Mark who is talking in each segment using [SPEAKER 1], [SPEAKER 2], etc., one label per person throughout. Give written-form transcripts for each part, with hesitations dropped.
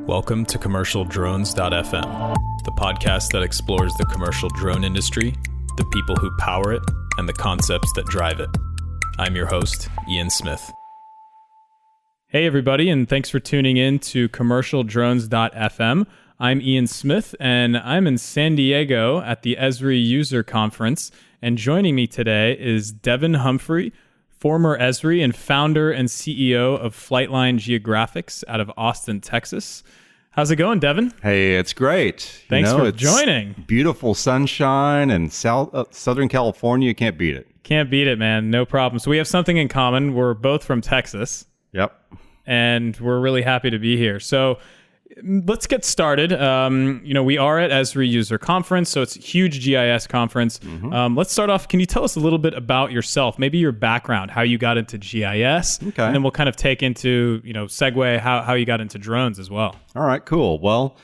[SPEAKER 1] Welcome to CommercialDrones.fm, the podcast that explores the commercial drone industry, the people who power it, and the concepts that drive it. I'm your host, Ian Smith. Hey everybody, and thanks for tuning in to CommercialDrones.fm. I'm Ian Smith, and I'm in San Diego at the Esri User Conference, and joining me today is Devin Humphrey, former Esri and founder and CEO of Flightline Geographics out of Austin, Texas. How's it going, Devin?
[SPEAKER 2] Hey, it's great.
[SPEAKER 1] Thanks for joining.
[SPEAKER 2] Beautiful sunshine and Southern California. You can't beat it.
[SPEAKER 1] Can't beat it, man. No problem. So we have something in common. We're both from Texas.
[SPEAKER 2] Yep.
[SPEAKER 1] And we're really happy to be here. So let's get started. We are at Esri User Conference, so it's a huge GIS conference. Let's start off. Can you tell us a little bit about yourself, maybe your background, how you got into GIS,
[SPEAKER 2] Okay.
[SPEAKER 1] And then we'll kind of take into, segue how you got into drones as well.
[SPEAKER 2] All right, cool. Well,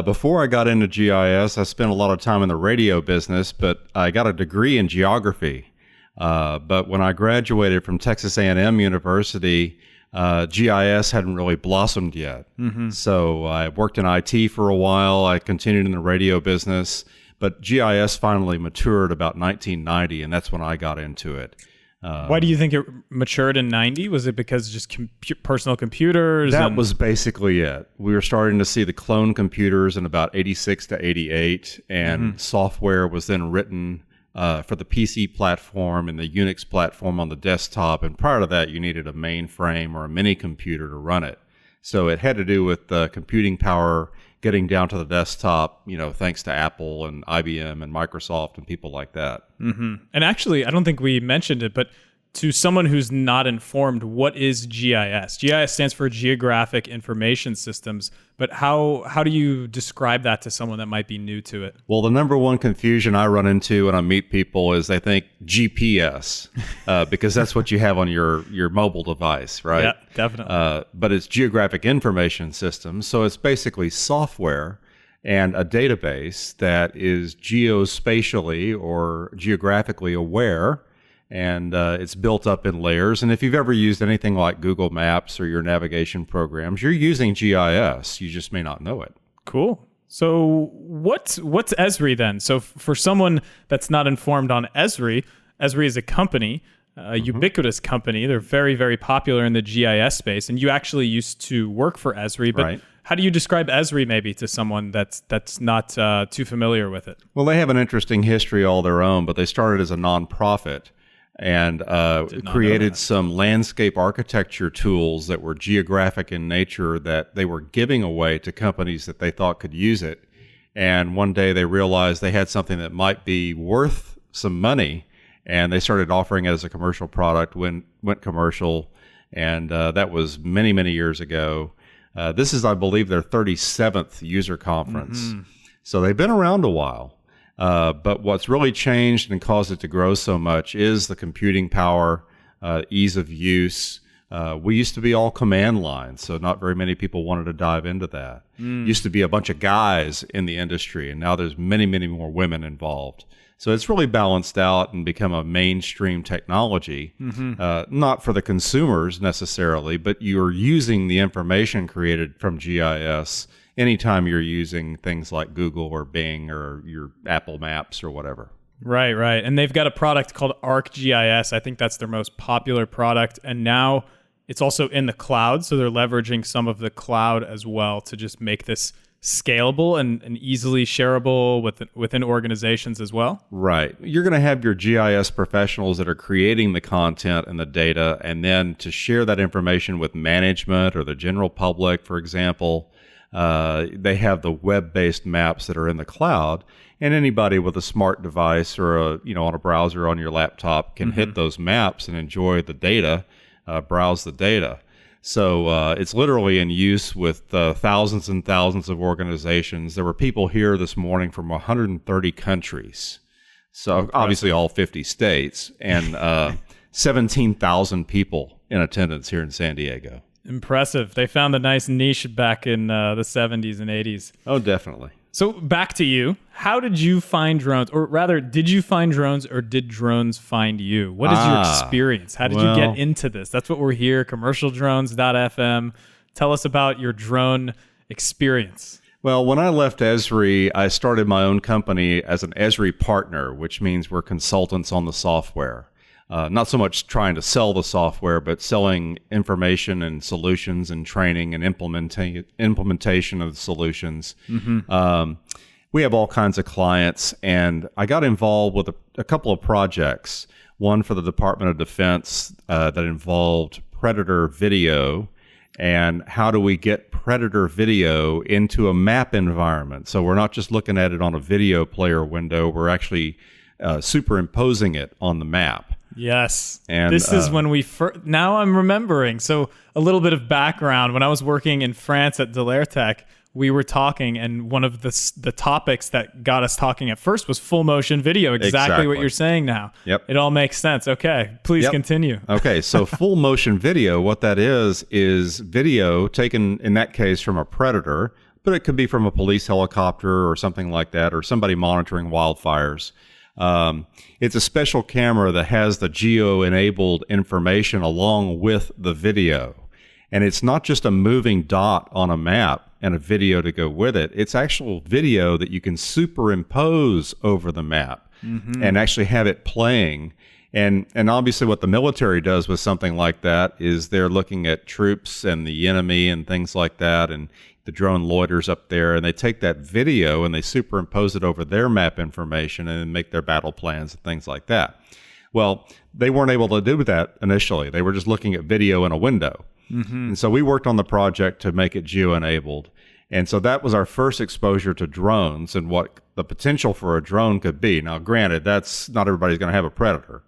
[SPEAKER 2] before I got into GIS, I spent a lot of time in the radio business, but I got a degree in geography. But when I graduated from Texas A&M University, GIS hadn't really blossomed yet. So I worked in IT for a while. I continued in the radio business, but GIS finally matured about 1990, and that's when I got into it.
[SPEAKER 1] Why do you think it matured in 90? Was it because just personal computers?
[SPEAKER 2] That was basically it. We were starting to see the clone computers in about 86 to 88, and software was then written for the PC platform and the Unix platform on the desktop. And prior to that, you needed a mainframe or a mini computer to run it. So it had to do with computing power getting down to the desktop, thanks to Apple and IBM and Microsoft and people like that.
[SPEAKER 1] And actually, I don't think we mentioned it, but to someone who's not informed, what is GIS? GIS stands for Geographic Information Systems, but how do you describe that to someone that might be new to it?
[SPEAKER 2] Well, the number one confusion I run into when I meet people is they think GPS, because that's what you have on your mobile device, right?
[SPEAKER 1] Yeah, definitely.
[SPEAKER 2] But it's Geographic Information Systems, so it's basically software and a database that is geospatially or geographically aware. And it's built up in layers. And if you've ever used anything like Google Maps or your navigation programs, you're using GIS. You just may not know it.
[SPEAKER 1] Cool. So what's Esri then? So for someone that's not informed on Esri is a company, a ubiquitous company. They're very, very popular in the GIS space. And you actually used to work for Esri. But
[SPEAKER 2] right.
[SPEAKER 1] How do you describe Esri maybe to someone that's not too familiar with it?
[SPEAKER 2] Well, they have an interesting history all their own, but they started as a nonprofit and created some landscape architecture tools that were geographic in nature that they were giving away to companies that they thought could use it. And one day they realized they had something that might be worth some money, and they started offering it as a commercial product, went commercial, and that was many, many years ago. This is, I believe, their 37th user conference. So they've been around a while. But what's really changed and caused it to grow so much is the computing power, ease of use. We used to be all command lines, so not very many people wanted to dive into that. Used to be a bunch of guys in the industry, and now there's many, many more women involved. So it's really balanced out and become a mainstream technology, not for the consumers necessarily, but you're using the information created from GIS anytime you're using things like Google or Bing or your Apple Maps or whatever.
[SPEAKER 1] Right. And they've got a product called ArcGIS. I think that's their most popular product. And now it's also in the cloud. So they're leveraging some of the cloud as well to just make this scalable and easily shareable within organizations as well.
[SPEAKER 2] Right. You're going to have your GIS professionals that are creating the content and the data, and then to share that information with management or the general public, for example. They have the web-based maps that are in the cloud, and anybody with a smart device or on a browser on your laptop can hit those maps and enjoy the data, browse the data. So it's literally in use with thousands and thousands of organizations. There were people here this morning from 130 countries, so obviously all 50 states, and 17,000 people in attendance here in San Diego.
[SPEAKER 1] Impressive. They found a nice niche back in the 70s and 80s.
[SPEAKER 2] Oh, definitely.
[SPEAKER 1] So back to you. How did you find drones? Or rather, did you find drones or did drones find you? What is your experience? How did you get into this? That's what we're here, commercialdrones.fm. Tell us about your drone experience?
[SPEAKER 2] Well, when I left Esri, I started my own company as an Esri partner, which means we're consultants on the software. Not so much trying to sell the software, but selling information and solutions and training and implementation of the solutions. We have all kinds of clients, and I got involved with a couple of projects. One for the Department of Defense that involved Predator video, and how do we get Predator video into a map environment? So we're not just looking at it on a video player window, we're actually superimposing it on the map.
[SPEAKER 1] Yes. And this is when we now I'm remembering. So a little bit of background. When I was working in France at Delairtech, we were talking, and one of the topics that got us talking at first was full motion video. Exactly what you're saying now.
[SPEAKER 2] Yep.
[SPEAKER 1] It all makes sense. Okay. Please continue.
[SPEAKER 2] Okay. So full motion video, what that is video taken, in that case, from a Predator, but it could be from a police helicopter or something like that, or somebody monitoring wildfires. It's a special camera that has the geo-enabled information along with the video. And it's not just a moving dot on a map and a video to go with it. It's actual video that you can superimpose over the map and actually have it playing. And obviously what the military does with something like that is they're looking at troops and the enemy and things like that, and the drone loiters up there, and they take that video and they superimpose it over their map information and make their battle plans and things like that. Well, they weren't able to do that initially. They were just looking at video in a window. And so we worked on the project to make it geo-enabled. And so that was our first exposure to drones and what the potential for a drone could be. Now, granted, that's not everybody's going to have a Predator,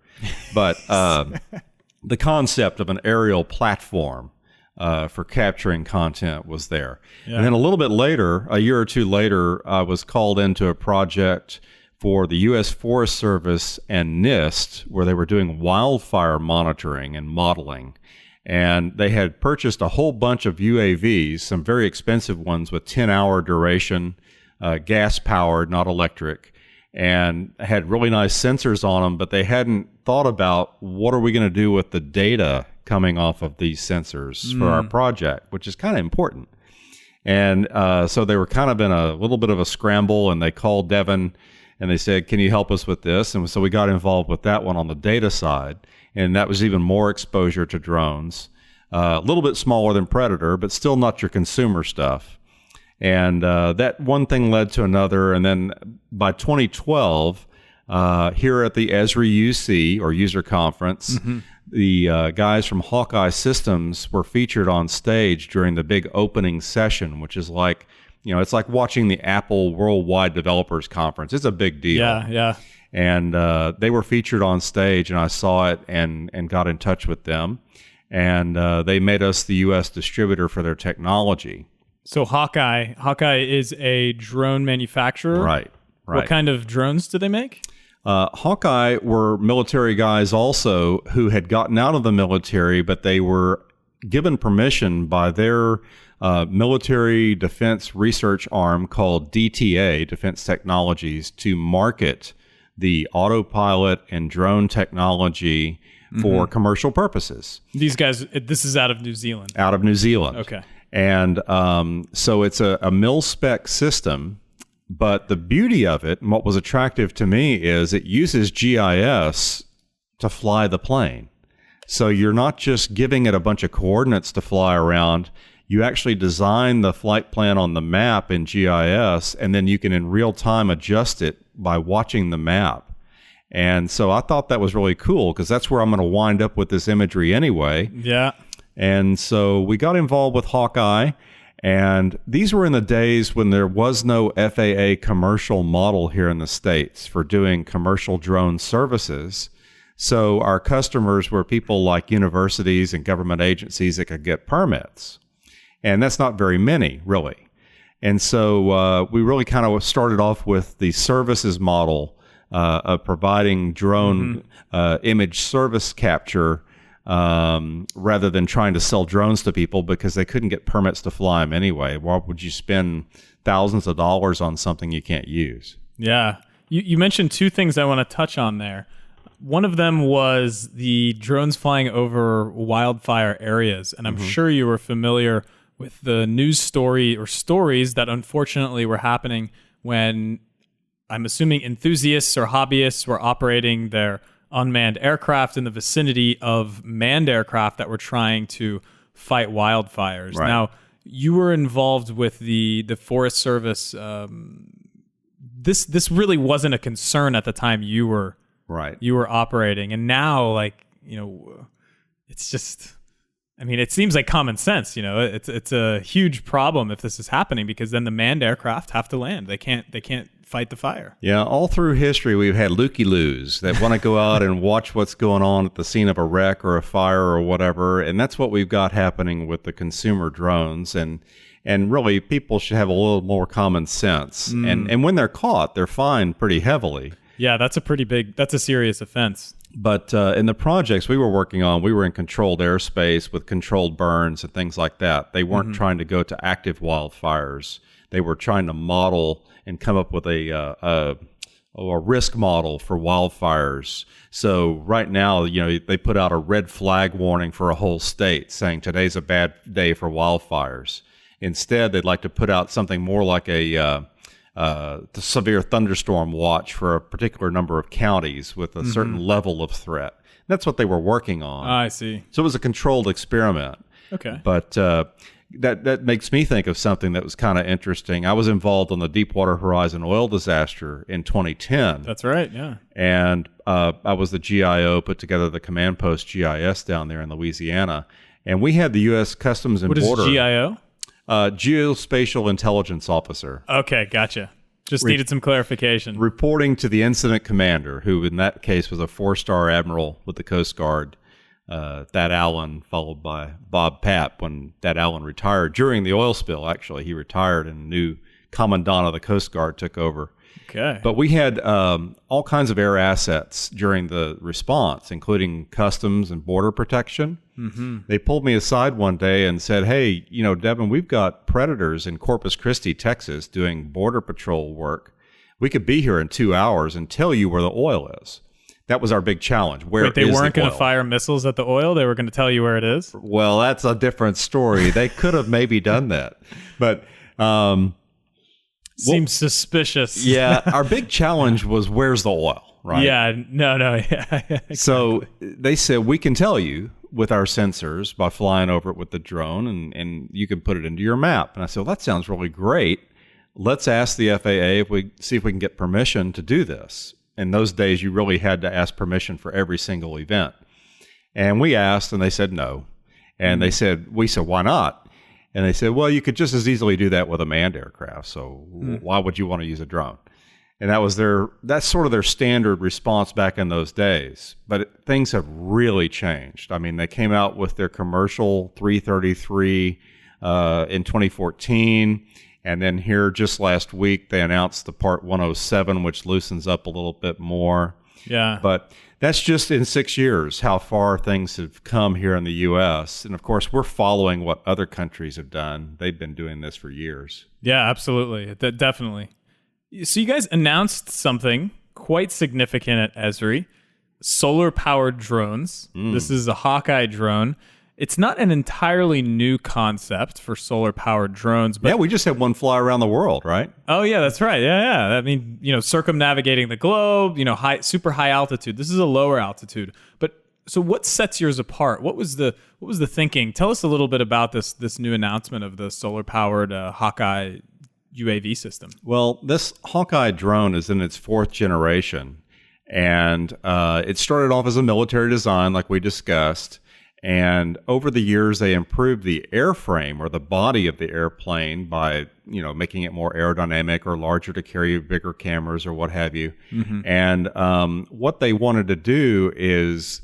[SPEAKER 2] but the concept of an aerial platform for capturing content was there. And then a little bit later, a year or two later, I was called into a project for the U.S. Forest Service and NIST, where they were doing wildfire monitoring and modeling. And they had purchased a whole bunch of UAVs, some very expensive ones with 10-hour duration, gas-powered, not electric, and had really nice sensors on them, but they hadn't thought about what are we going to do with the data coming off of these sensors for our project, which is kind of important. And so they were kind of in a little bit of a scramble, and they called Devin and they said, can you help us with this? And so we got involved with that one on the data side. And that was even more exposure to drones. A little bit smaller than Predator, but still not your consumer stuff. And that one thing led to another. And then by 2012, here at the Esri UC, or User Conference, the guys from Hawkeye Systems were featured on stage during the big opening session, which is like, it's like watching the Apple Worldwide Developers Conference. It's a big deal.
[SPEAKER 1] Yeah.
[SPEAKER 2] And they were featured on stage, and I saw it and got in touch with them. And they made us the U.S. distributor for their technology.
[SPEAKER 1] So Hawkeye is a drone manufacturer?
[SPEAKER 2] Right.
[SPEAKER 1] What kind of drones do they make?
[SPEAKER 2] Hawkeye were military guys also who had gotten out of the military, but they were given permission by their military defense research arm called DTA, Defense Technologies, to market the autopilot and drone technology for commercial purposes.
[SPEAKER 1] These guys, this is out of New Zealand.
[SPEAKER 2] Out of New Zealand.
[SPEAKER 1] Okay.
[SPEAKER 2] And so it's a mil-spec system, but the beauty of it, and what was attractive to me, is it uses GIS to fly the plane. So you're not just giving it a bunch of coordinates to fly around. You actually design the flight plan on the map in GIS, and then you can in real time adjust it by watching the map. And so I thought that was really cool, because that's where I'm going to wind up with this imagery anyway.
[SPEAKER 1] Yeah.
[SPEAKER 2] And so we got involved with Hawkeye, and these were in the days when there was no FAA commercial model here in the States for doing commercial drone services. So our customers were people like universities and government agencies that could get permits. And that's not very many, really. And so we really kind of started off with the services model of providing drone image service capture rather than trying to sell drones to people, because they couldn't get permits to fly them anyway. Why would you spend thousands of dollars on something you can't use?
[SPEAKER 1] Yeah. You mentioned two things I want to touch on there. One of them was the drones flying over wildfire areas. And I'm sure you were familiar with the news story or stories that unfortunately were happening when I'm assuming enthusiasts or hobbyists were operating their unmanned aircraft in the vicinity of manned aircraft that were trying to fight wildfires.
[SPEAKER 2] Right.
[SPEAKER 1] Now, you were involved with the Forest Service. This really wasn't a concern at the time you were operating, and now, like, it's just. I mean, it seems like common sense. It's a huge problem if this is happening, because then the manned aircraft have to land. They can't fight the fire.
[SPEAKER 2] Yeah, all through history, we've had looky-loos that want to go out and watch what's going on at the scene of a wreck or a fire or whatever, and that's what we've got happening with the consumer drones. And really, people should have a little more common sense. And when they're caught, they're fined pretty heavily.
[SPEAKER 1] Yeah, that's a serious offense.
[SPEAKER 2] But in the projects we were working on, we were in controlled airspace with controlled burns and things like that. They weren't trying to go to active wildfires. They were trying to model and come up with a risk model for wildfires. So right now, they put out a red flag warning for a whole state saying today's a bad day for wildfires. Instead, they'd like to put out something more like the severe thunderstorm watch for a particular number of counties with a certain level of threat. That's what they were working on.
[SPEAKER 1] I see.
[SPEAKER 2] So it was a controlled experiment.
[SPEAKER 1] Okay.
[SPEAKER 2] But that makes me think of something that was kind of interesting. I was involved on the Deepwater Horizon oil disaster in 2010.
[SPEAKER 1] That's right, yeah.
[SPEAKER 2] And I was the GIO, put together the command post GIS down there in Louisiana. And we had the U.S. Customs and Border.
[SPEAKER 1] What is GIO?
[SPEAKER 2] Geospatial Intelligence Officer.
[SPEAKER 1] Okay, gotcha. Just needed some clarification.
[SPEAKER 2] Reporting to the incident commander, who in that case was a 4-star admiral with the Coast Guard, Thad Allen, followed by Bob Papp. When Thad Allen retired during the oil spill, actually, he retired and a new commandant of the Coast Guard took over.
[SPEAKER 1] Okay.
[SPEAKER 2] But we had all kinds of air assets during the response, including customs and border protection. They pulled me aside one day and said, hey, Devin, we've got predators in Corpus Christi, Texas, doing border patrol work. We could be here in 2 hours and tell you where the oil is. That was our big challenge. Wait,
[SPEAKER 1] they weren't going to fire missiles at the oil? They were going to tell you where it is?
[SPEAKER 2] Well, that's a different story. They could have maybe done that. But
[SPEAKER 1] seems suspicious.
[SPEAKER 2] Yeah, our big challenge was where's the oil, right?
[SPEAKER 1] Yeah, no. Yeah, exactly.
[SPEAKER 2] So they said, we can tell you with our sensors by flying over it with the drone, and you can put it into your map. And I said, well, that sounds really great. Let's ask the FAA if we can get permission to do this. In those days, you really had to ask permission for every single event. And we asked, and they said no. And we said, why not? And they said, well, you could just as easily do that with a manned aircraft. So why would you want to use a drone? And that's sort of their standard response back in those days. But things have really changed. I mean, they came out with their commercial 333 in 2014. And then here just last week, they announced the Part 107, which loosens up a little bit more.
[SPEAKER 1] Yeah.
[SPEAKER 2] But that's just in 6 years how far things have come here in the U.S. And, of course, we're following what other countries have done. They've been doing this for years.
[SPEAKER 1] Yeah, absolutely. Definitely. So you guys announced something quite significant at Esri, solar-powered drones. This is a Hawkeye drone. It's not an entirely new concept for solar-powered drones. But
[SPEAKER 2] yeah, we just had one fly around the world, right?
[SPEAKER 1] Oh, yeah, that's right. Yeah. I mean, circumnavigating the globe, super high altitude. This is a lower altitude. But so what sets yours apart? What was the thinking? Tell us a little bit about this new announcement of the solar-powered Hawkeye UAV system.
[SPEAKER 2] Well, this Hawkeye drone is in its 4th generation, and it started off as a military design like we discussed, and over the years they improved the airframe or the body of the airplane by making it more aerodynamic or larger to carry bigger cameras or what have you. And what they wanted to do is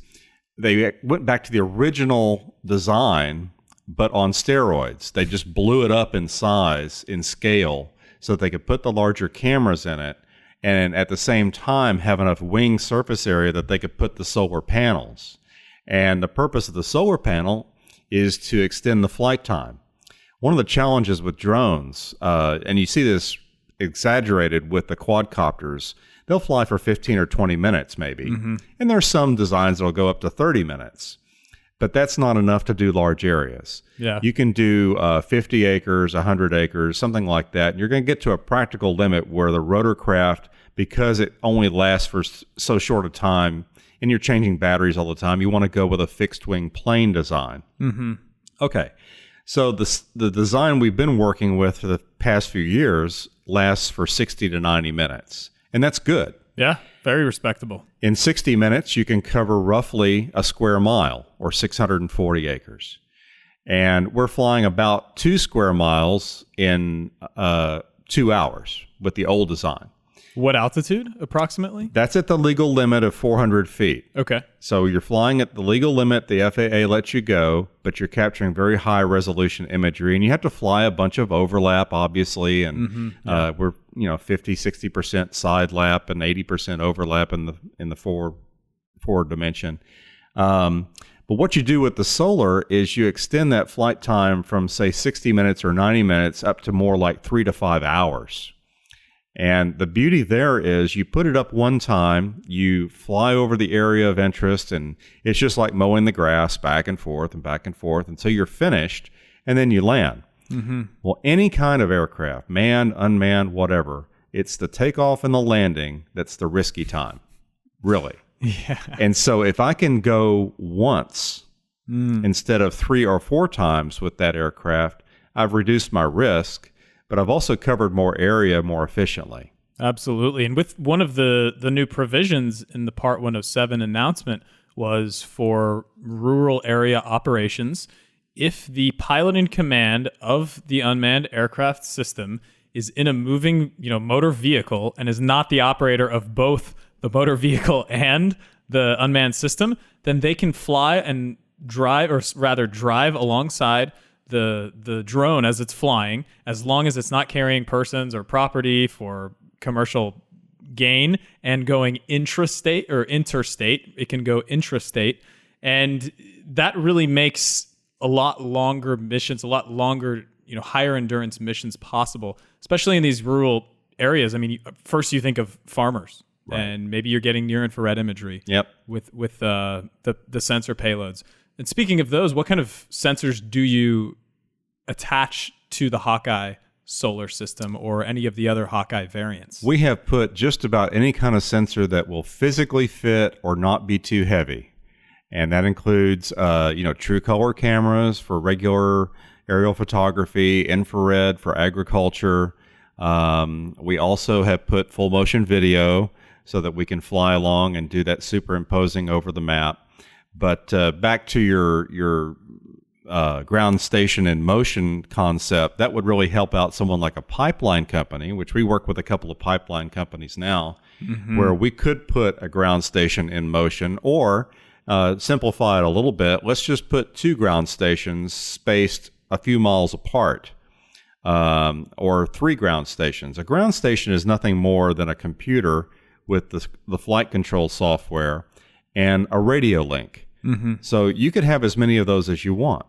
[SPEAKER 2] they went back to the original design but on steroids. They just blew it up in size, in scale, so that they could put the larger cameras in it and at the same time have enough wing surface area that they could put the solar panels. And the purpose of the solar panel is to extend the flight time. One of the challenges with drones, and you see this exaggerated with the quadcopters, they'll fly for 15 or 20 minutes maybe. And there are some designs that will go up to 30 minutes. but that's not enough to do large areas.
[SPEAKER 3] Yeah.
[SPEAKER 2] You can do 50 acres, 100 acres, something like that. And you're going to get to a practical limit where the rotorcraft, because it only lasts for so short a time, and you're changing batteries all the time, you want to go with a fixed wing plane design.
[SPEAKER 3] Mm-hmm.
[SPEAKER 2] Okay. So the design we've been working with for the past few years lasts for 60 to 90 minutes. And that's good.
[SPEAKER 3] Yeah, very respectable.
[SPEAKER 2] In 60 minutes, you can cover roughly a square mile or 640 acres. And we're flying about 2 square miles in 2 hours with the old design.
[SPEAKER 3] What altitude, approximately?
[SPEAKER 2] That's at the legal limit of 400 feet.
[SPEAKER 3] Okay.
[SPEAKER 2] So you're flying at the legal limit the FAA lets you go, but you're capturing very high resolution imagery, and you have to fly a bunch of overlap, obviously, and we're 50-60% side lap and 80% overlap in the forward dimension. But what you do with the solar is you extend that flight time from, say, 60 minutes or 90 minutes up to more like 3 to 5 hours. And the beauty there is you put it up one time, you fly over the area of interest, and it's just like mowing the grass back and forth until you're finished, and then you land. Mm-hmm. Well, any kind of aircraft, manned, unmanned, whatever, it's the takeoff and the landing that's the risky time, really.
[SPEAKER 3] Yeah.
[SPEAKER 2] And so if I can go once instead of 3 or 4 times with that aircraft, I've reduced my risk, but I've also covered more area more efficiently.
[SPEAKER 3] Absolutely. And with one of the new provisions in the Part 107 announcement was for rural area operations, if the pilot in command of the unmanned aircraft system is in a moving, motor vehicle and is not the operator of both the motor vehicle and the unmanned system, then they can fly and drive, or rather drive alongside the drone as it's flying, as long as it's not carrying persons or property for commercial gain and going intrastate or interstate. It can go intrastate. And that really makes a lot longer missions, a lot longer, higher endurance missions possible, especially in these rural areas. I mean, first you think of farmers, right, and maybe you're getting near infrared imagery.
[SPEAKER 2] Yep.
[SPEAKER 3] With the sensor payloads. And speaking of those, what kind of sensors do you attach to the Hawkeye solar system or any of the other Hawkeye variants?
[SPEAKER 2] We have put just about any kind of sensor that will physically fit or not be too heavy. And that includes, true color cameras for regular aerial photography, infrared for agriculture. We also have put full motion video so that we can fly along and do that superimposing over the map. But back to your ground station in motion concept, that would really help out someone like a pipeline company, which we work with a couple of pipeline companies now, where we could put a ground station in motion, or simplify it a little bit. Let's just put 2 ground stations spaced a few miles apart, or 3 ground stations. A ground station is nothing more than a computer with the flight control software and a radio link. Mm-hmm. So you could have as many of those as you want.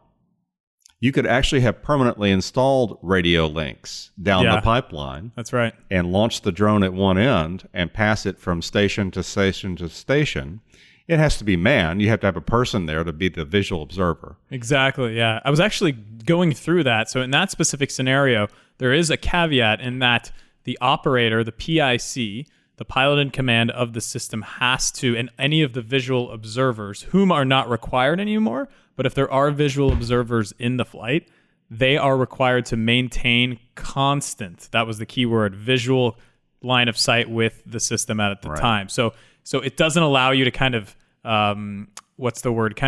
[SPEAKER 2] You could actually have permanently installed radio links down the pipeline.
[SPEAKER 3] That's right. And
[SPEAKER 2] launch the drone at one end and pass it from station to station to station. It has to be manned. You have to have a person there to be the visual observer.
[SPEAKER 3] Exactly, yeah. I was actually going through that. So in that specific scenario, there is a caveat in that the operator, the PIC, the pilot in command of the system, has to, and any of the visual observers, whom are not required anymore, but if there are visual observers in the flight, they are required to maintain constant, that was the key word, visual line of sight with the system at the time. So it doesn't allow you to kind of, kind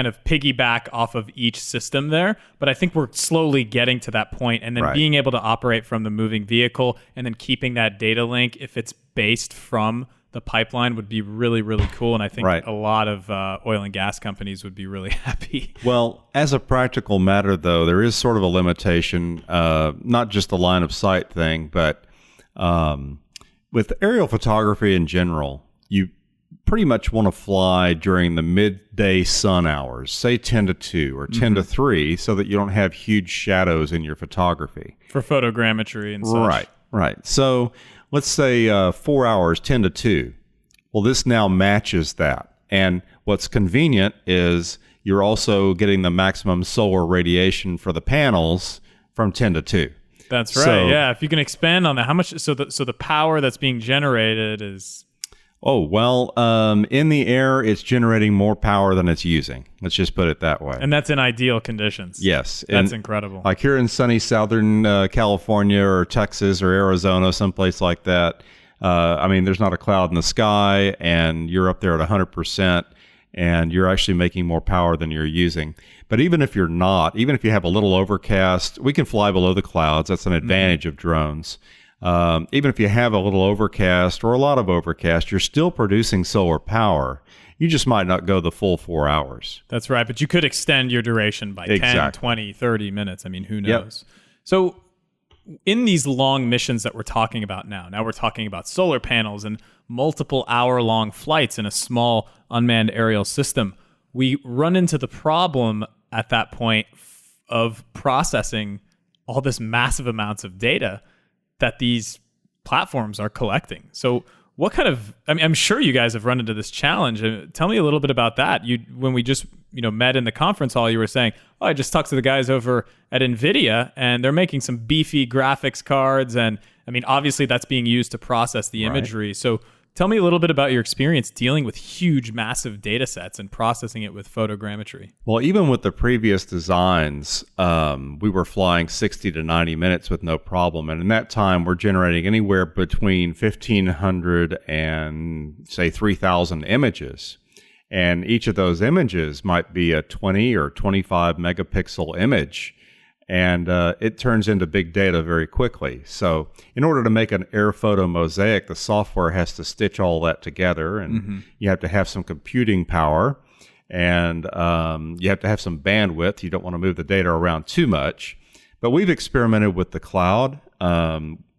[SPEAKER 3] of piggyback off of each system there. But I think we're slowly getting to that point, and then being able to operate from the moving vehicle and then keeping that data link, if it's based from the pipeline, would be really, really cool. And I think a lot of oil and gas companies would be really happy.
[SPEAKER 2] Well, as a practical matter, though, there is sort of a limitation, not just the line of sight thing, but with aerial photography in general, you pretty much want to fly during the midday sun hours, say 10 to 2 or 10 to 3, so that you don't have huge shadows in your photography.
[SPEAKER 3] For photogrammetry and such.
[SPEAKER 2] Right. So let's say 4 hours, 10 to 2. Well, this now matches that. And what's convenient is you're also getting the maximum solar radiation for the panels from 10 to 2.
[SPEAKER 3] That's right. So, yeah, if you can expand on that, how much? So the power that's being generated is.
[SPEAKER 2] Oh, well, in the air, it's generating more power than it's using. Let's just put it that way.
[SPEAKER 3] And that's in ideal conditions.
[SPEAKER 2] Yes.
[SPEAKER 3] That's incredible.
[SPEAKER 2] Like here in sunny Southern California or Texas or Arizona, someplace like that, there's not a cloud in the sky, and you're up there at 100%, and you're actually making more power than you're using. But even if you're not, even if you have a little overcast, we can fly below the clouds. That's an advantage of drones. Even if you have a little overcast or a lot of overcast, you're still producing solar power. You just might not go the full 4 hours.
[SPEAKER 3] That's right. But you could extend your duration by 10, 20, 30 minutes. I mean, who knows? Yep. So in these long missions that we're talking about now we're talking about solar panels and multiple hour-long flights in a small unmanned aerial system. We run into the problem at that point of processing all this massive amounts of data that these platforms are collecting. So what kind of, I'm sure you guys have run into this challenge. Tell me a little bit about that. When we just, met in the conference hall, you were saying, I just talked to the guys over at NVIDIA and they're making some beefy graphics cards. And obviously that's being used to process the imagery. Right. So tell me a little bit about your experience dealing with huge, massive data sets and processing it with photogrammetry.
[SPEAKER 2] Well, even with the previous designs, we were flying 60 to 90 minutes with no problem. And in that time, we're generating anywhere between 1,500 and, say, 3,000 images. And each of those images might be a 20 or 25 megapixel image. And it turns into big data very quickly. So in order to make an air photo mosaic, the software has to stitch all that together, and you have to have some computing power, and you have to have some bandwidth. You don't want to move the data around too much. But we've experimented with the cloud.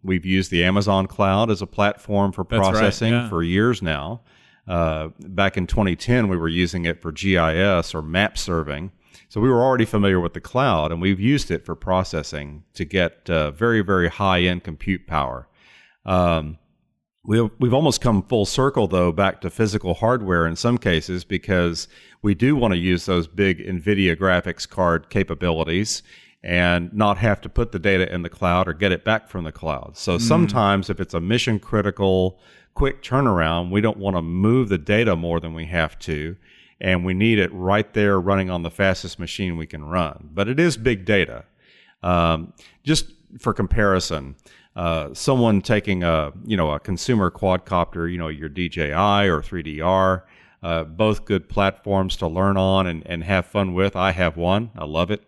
[SPEAKER 2] We've used the Amazon cloud as a platform for processing for years now. Back in 2010, we were using it for GIS or map serving. So we were already familiar with the cloud, and we've used it for processing to get very, very high-end compute power. We've almost come full circle, though, back to physical hardware in some cases, because we do want to use those big NVIDIA graphics card capabilities and not have to put the data in the cloud or get it back from the cloud. So sometimes if it's a mission-critical, quick turnaround, we don't want to move the data more than we have to. And we need it right there running on the fastest machine we can run. But it is big data. Just for comparison, someone taking a consumer quadcopter, your DJI or 3DR, both good platforms to learn on and have fun with. I have one. I love it.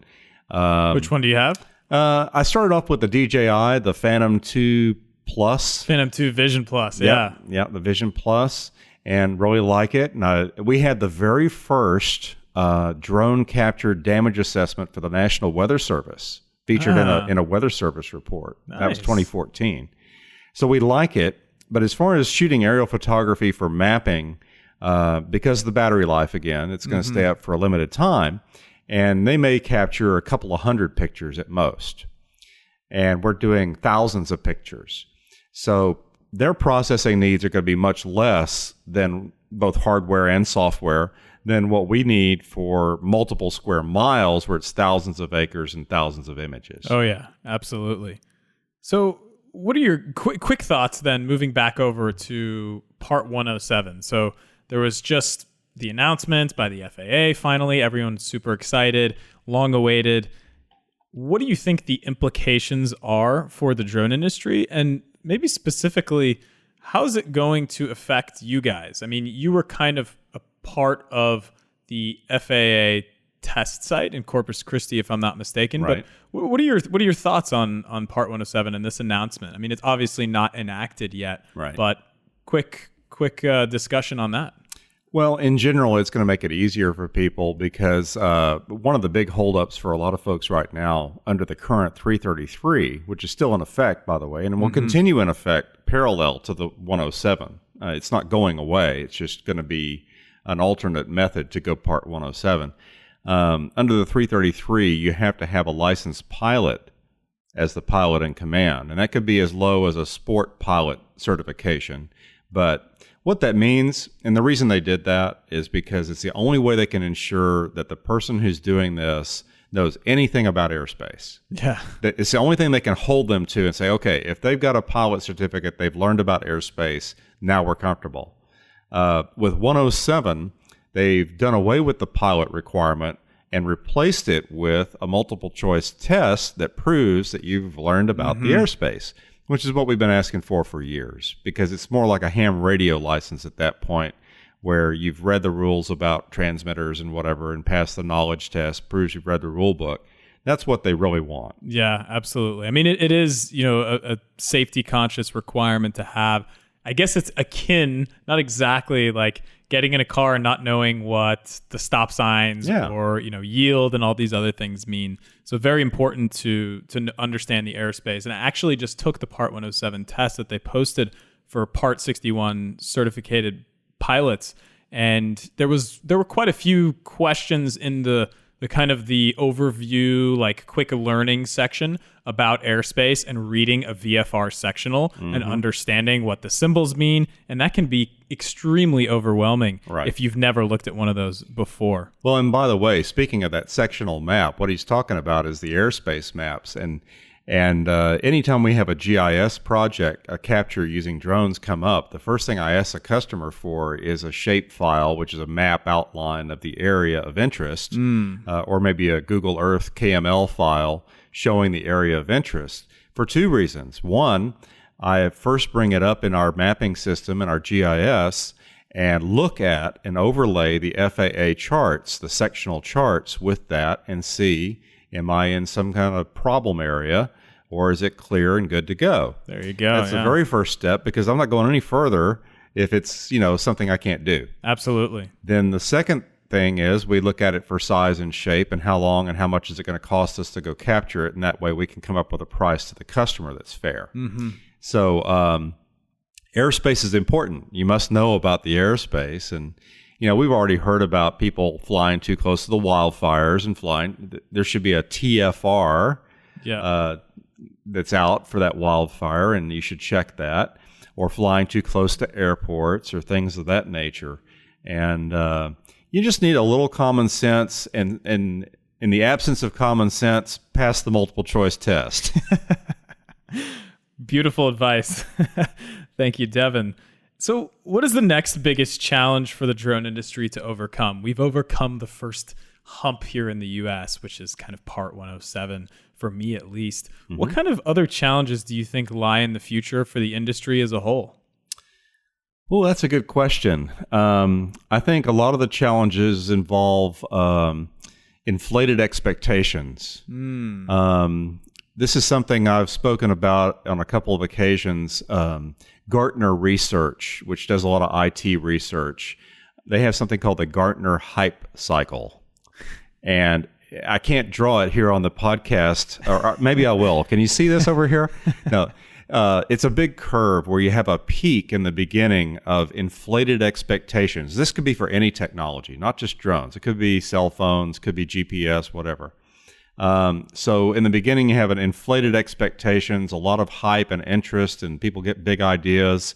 [SPEAKER 3] Which one do you have?
[SPEAKER 2] I started off with the DJI, the Phantom 2 Plus.
[SPEAKER 3] Phantom 2 Vision Plus, yeah.
[SPEAKER 2] Yeah, the Vision Plus. And really like it. And we had the very first drone capture damage assessment for the National Weather Service featured in a Weather Service report. Nice. That was 2014. So we like it. But as far as shooting aerial photography for mapping, because of the battery life, again, it's going to stay up for a limited time. And they may capture a couple of hundred pictures at most. And we're doing thousands of pictures. So their processing needs are going to be much less than both hardware and software than what we need for multiple square miles where it's thousands of acres and thousands of images.
[SPEAKER 3] Oh, yeah, absolutely. So what are your quick thoughts then moving back over to Part 107? So there was just the announcement by the FAA, finally. Everyone's super excited, long awaited. What do you think the implications are for the drone industry? And maybe specifically, how is it going to affect you guys? You were kind of a part of the FAA test site in Corpus Christi, if I'm not mistaken.
[SPEAKER 2] Right.
[SPEAKER 3] But what are your thoughts on Part 107 and this announcement? It's obviously not enacted yet,
[SPEAKER 2] right?
[SPEAKER 3] But quick discussion on that.
[SPEAKER 2] Well, in general, it's going to make it easier for people because one of the big holdups for a lot of folks right now under the current 333, which is still in effect, by the way, and will continue in effect parallel to the 107. It's not going away. It's just going to be an alternate method to go Part 107. Under the 333, you have to have a licensed pilot as the pilot in command, and that could be as low as a sport pilot certification. But What that means, and the reason they did that is because it's the only way they can ensure that the person who's doing this knows anything about airspace.
[SPEAKER 3] Yeah.
[SPEAKER 2] It's the only thing they can hold them to and say, okay, if they've got a pilot certificate, they've learned about airspace, now we're comfortable. With 107, they've done away with the pilot requirement and replaced it with a multiple choice test that proves that you've learned about the airspace, which is what we've been asking for years, because it's more like a ham radio license at that point, where you've read the rules about transmitters and whatever and passed the knowledge test, proves you've read the rule book. That's what they really want.
[SPEAKER 3] Yeah, absolutely. I mean, it is, a safety conscious requirement to have. I guess it's akin, not exactly like getting in a car and not knowing what the stop signs or, yield and all these other things mean. So very important to understand the airspace. And I actually just took the Part 107 test that they posted for Part 61 certificated pilots. And there were quite a few questions in the kind of the overview, like quick learning section about airspace and reading a VFR sectional and understanding what the symbols mean. And that can be extremely overwhelming if you've never looked at one of those before.
[SPEAKER 2] Well, and by the way, speaking of that sectional map, what he's talking about is the airspace maps. And anytime we have a GIS project, a capture using drones come up, the first thing I ask a customer for is a shape file, which is a map outline of the area of interest, or maybe a Google Earth KML file showing the area of interest, for two reasons. One, I first bring it up in our mapping system in our GIS and look at and overlay the FAA charts, the sectional charts with that, and see, am I in some kind of problem area, or is it clear and good to go?
[SPEAKER 3] There you go.
[SPEAKER 2] That's the very first step, because I'm not going any further if it's, something I can't do.
[SPEAKER 3] Absolutely.
[SPEAKER 2] Then the second thing is we look at it for size and shape and how long and how much is it going to cost us to go capture it, and that way we can come up with a price to the customer that's fair. So airspace is important. You must know about the airspace, and we've already heard about people flying too close to the wildfires and flying. There should be a TFR that's out for that wildfire, and you should check that, or flying too close to airports or things of that nature. And you just need a little common sense, and in the absence of common sense, pass the multiple choice test.
[SPEAKER 3] Beautiful advice. Thank you, Devin. So what is the next biggest challenge for the drone industry to overcome? We've overcome the first hump here in the US, which is kind of Part 107, for me at least. What kind of other challenges do you think lie in the future for the industry as a whole?
[SPEAKER 2] Well, that's a good question. I think a lot of the challenges involve inflated expectations. This is something I've spoken about on a couple of occasions. Gartner Research, which does a lot of IT research, they have something called the Gartner Hype Cycle. And I can't draw it here on the podcast, or maybe I will. Can you see this over here? No. It's a big curve where you have a peak in the beginning of inflated expectations. This could be for any technology, not just drones. It could be cell phones, could be GPS, whatever. So in the beginning, you have an inflated expectations, a lot of hype and interest, and people get big ideas.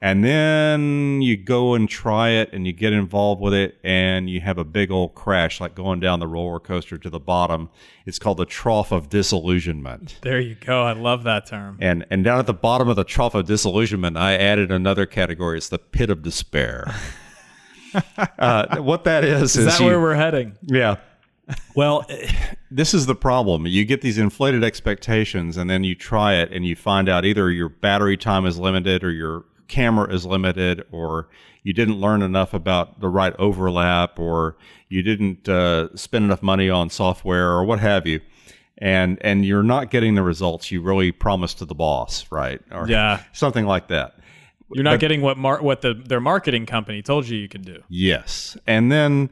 [SPEAKER 2] And then you go and try it, and you get involved with it, and you have a big old crash, like going down the roller coaster to the bottom. It's called the trough of disillusionment.
[SPEAKER 3] There you go. I love that term.
[SPEAKER 2] And down at the bottom of the trough of disillusionment, I added another category. It's the pit of despair. What that is
[SPEAKER 3] that where we're heading?
[SPEAKER 2] Yeah. Well, this is the problem. You get these inflated expectations, and then you try it, and you find out either your battery time is limited, or your camera is limited, or you didn't learn enough about the right overlap, or you didn't spend enough money on software, or what have you. And you're not getting the results you really promised to the boss, right? Or something like that.
[SPEAKER 3] You're not getting what their marketing company told you could do.
[SPEAKER 2] Yes. And then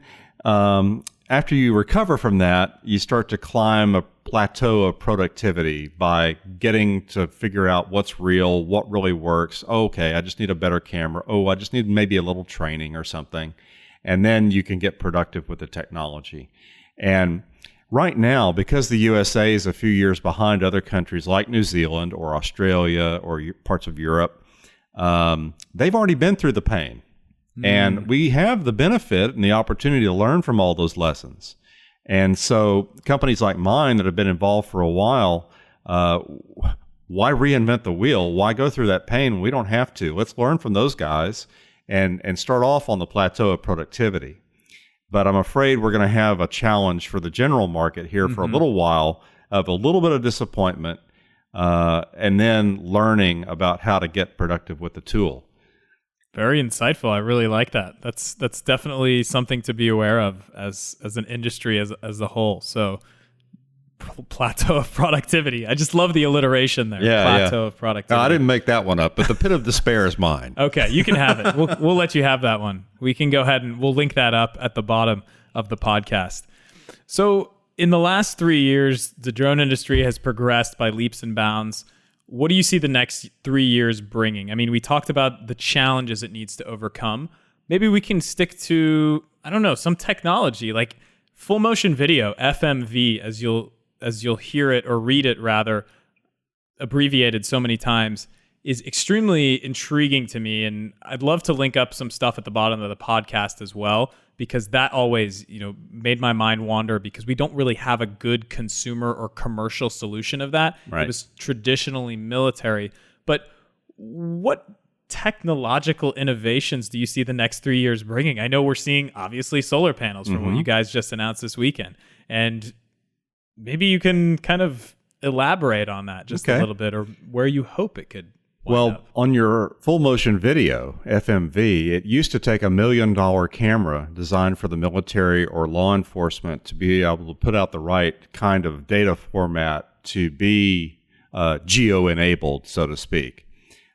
[SPEAKER 2] after you recover from that, you start to climb a plateau of productivity by getting to figure out what's real, what really works. Oh, okay, I just need a better camera. Oh, I just need maybe a little training or something. And then you can get productive with the technology. And right now, because the USA is a few years behind other countries like New Zealand or Australia or parts of Europe, they've already been through the pain. And we have the benefit and the opportunity to learn from all those lessons. And so companies like mine that have been involved for a while, why reinvent the wheel? Why go through that pain? We don't have to. Let's learn from those guys and start off on the plateau of productivity. But I'm afraid we're going to have a challenge for the general market here for a little while of a little bit of disappointment and then learning about how to get productive with the tool.
[SPEAKER 3] Very insightful. I really like that. That's definitely something to be aware of as an industry as a whole. So plateau of productivity. I just love the alliteration there. Plateau of productivity.
[SPEAKER 2] No, I didn't make that one up, but the pit of despair is mine.
[SPEAKER 3] Okay, you can have it. We'll let you have that one. We can go ahead and we'll link that up at the bottom of the podcast. So in the last 3 years, the drone industry has progressed by leaps and bounds. What do you see the next 3 years bringing? I mean, we talked about the challenges it needs to overcome. Maybe we can stick to, I don't know, some technology like full motion video, FMV, as you'll hear it or read it rather, abbreviated so many times, is extremely intriguing to me. And I'd love to link up some stuff at the bottom of the podcast as well, because that always, made my mind wander because we don't really have a good consumer or commercial solution of that.
[SPEAKER 2] Right.
[SPEAKER 3] It was traditionally military. But what technological innovations do you see the next 3 years bringing? I know we're seeing, obviously, solar panels from what you guys just announced this weekend. And maybe you can kind of elaborate on that just a little bit, or where you hope it could wind up.
[SPEAKER 2] On your full motion video, FMV, it used to take $1 million camera designed for the military or law enforcement to be able to put out the right kind of data format to be geo-enabled, so to speak.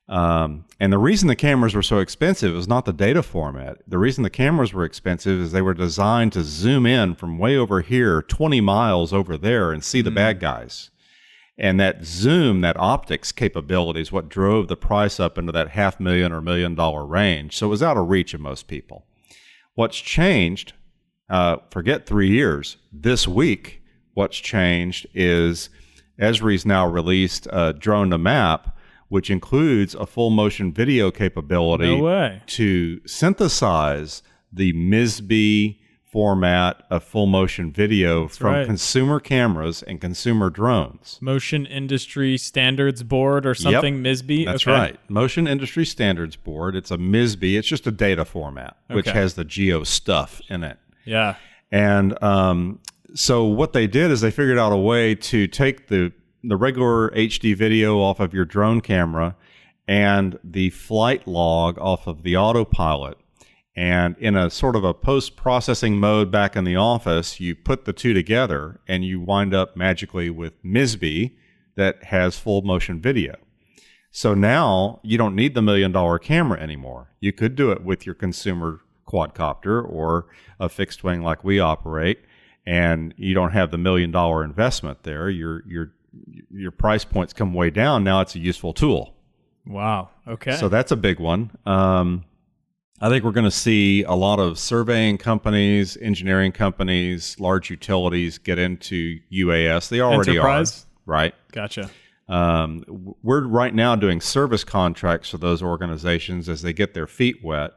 [SPEAKER 2] And the reason the cameras were so expensive is not the data format. The reason the cameras were expensive is they were designed to zoom in from way over here, 20 miles over there, and see the bad guys. And that zoom, that optics capability is what drove the price up into that $500,000 or $1 million range. So it was out of reach of most people. What's changed, forget 3 years, this week, what's changed is Esri's now released Drone to Map, which includes a full motion video capability to synthesize the MISB format of full motion video from consumer cameras and consumer drones.
[SPEAKER 3] Motion Industry Standards Board or something, MISB?
[SPEAKER 2] That's right. Motion Industry Standards Board. It's a MISB. It's just a data format, which has the geo stuff in it.
[SPEAKER 3] Yeah.
[SPEAKER 2] And so what they did is they figured out a way to take the regular HD video off of your drone camera and the flight log off of the autopilot. And in a sort of a post-processing mode back in the office, you put the two together and you wind up magically with MISB that has full motion video. So now you don't need the $1 million camera anymore. You could do it with your consumer quadcopter or a fixed wing like we operate, and you don't have the $1 million investment there. Your price points come way down. Now it's a useful tool.
[SPEAKER 3] Wow. Okay.
[SPEAKER 2] So that's a big one. I think we're going to see a lot of surveying companies, engineering companies, large utilities get into UAS. They already
[SPEAKER 3] Enterprise?
[SPEAKER 2] are. Right.
[SPEAKER 3] Gotcha.
[SPEAKER 2] We're right now doing service contracts for those organizations as they get their feet wet,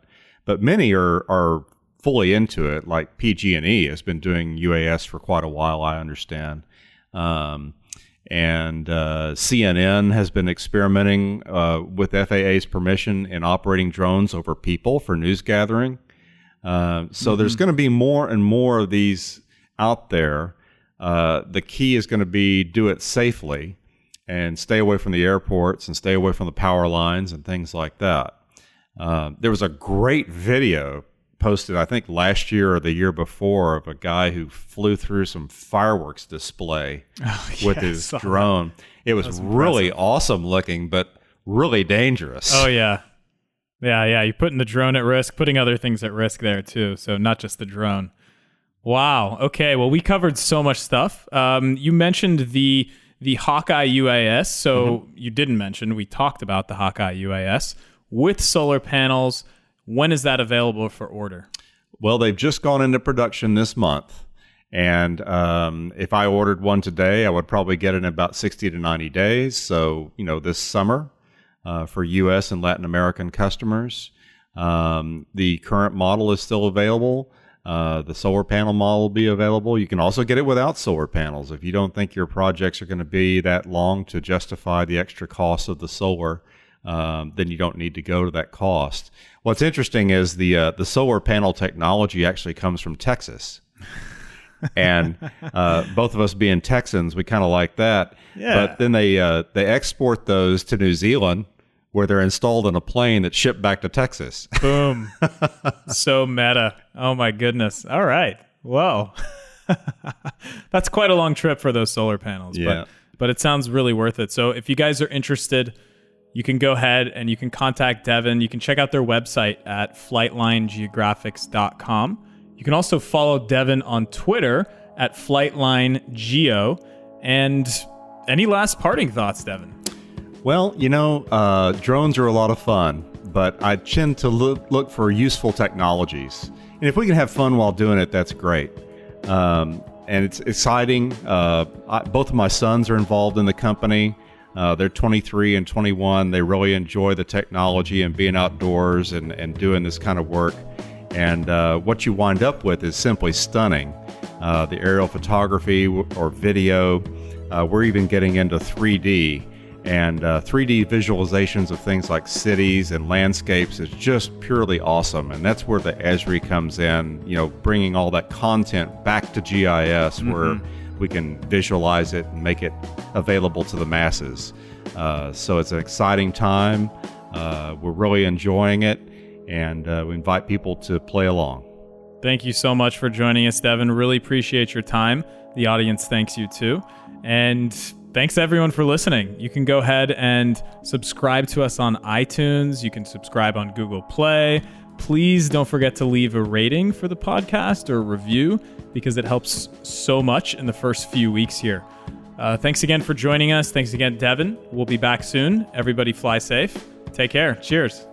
[SPEAKER 2] but many are fully into it. Like PG&E has been doing UAS for quite a while, I understand. And CNN has been experimenting with FAA's permission in operating drones over people for news gathering. So there's going to be more and more of these out there. The key is going to be do it safely and stay away from the airports and stay away from the power lines and things like that. There was a great video posted, I think, last year or the year before of a guy who flew through some fireworks display with his drone. It was really awesome looking, but really dangerous.
[SPEAKER 3] Oh, yeah. Yeah. You're putting the drone at risk, putting other things at risk there, too. So not just the drone. Wow. Okay. Well, we covered so much stuff. You mentioned the Hawkeye UAS. So you didn't mention, we talked about the Hawkeye UAS with solar panels. When is that available for order?
[SPEAKER 2] Well, they've just gone into production this month. And if I ordered one today, I would probably get it in about 60 to 90 days. So, this summer. for U.S. and Latin American customers. The current model is still available. The solar panel model will be available. You can also get it without solar panels. If you don't think your projects are going to be that long to justify the extra cost of the solar, then you don't need to go to that cost. What's interesting is the solar panel technology actually comes from Texas. And both of us being Texans, we kind of like that.
[SPEAKER 3] Yeah.
[SPEAKER 2] But then they export those to New Zealand, where they're installed in a plane that's shipped back to Texas.
[SPEAKER 3] Boom. So meta. Oh my goodness. All right. Whoa. That's quite a long trip for those solar panels.
[SPEAKER 2] Yeah.
[SPEAKER 3] But it sounds really worth it. So if you guys are interested, you can go ahead and you can contact Devin. You can check out their website at flightlinegeographics.com. You can also follow Devin on Twitter at FlightlineGeo. And any last parting thoughts, Devin?
[SPEAKER 2] Well, drones are a lot of fun, but I tend to look for useful technologies. And if we can have fun while doing it, that's great. And it's exciting. Both of my sons are involved in the company. They're 23 and 21. They really enjoy the technology and being outdoors and doing this kind of work. And what you wind up with is simply stunning. The aerial photography or video, we're even getting into 3D. And 3D visualizations of things like cities and landscapes is just purely awesome. And that's where the Esri comes in, bringing all that content back to GIS where we can visualize it and make it available to the masses. So it's an exciting time. We're really enjoying it, and we invite people to play along.
[SPEAKER 3] Thank you so much for joining us, Devin. Really appreciate your time. The audience thanks you too. And thanks everyone for listening. You can go ahead and subscribe to us on iTunes. You can subscribe on Google Play. Please don't forget to leave a rating for the podcast or a review, because it helps so much in the first few weeks here. Thanks again for joining us. Thanks again, Devin. We'll be back soon. Everybody fly safe. Take care. Cheers.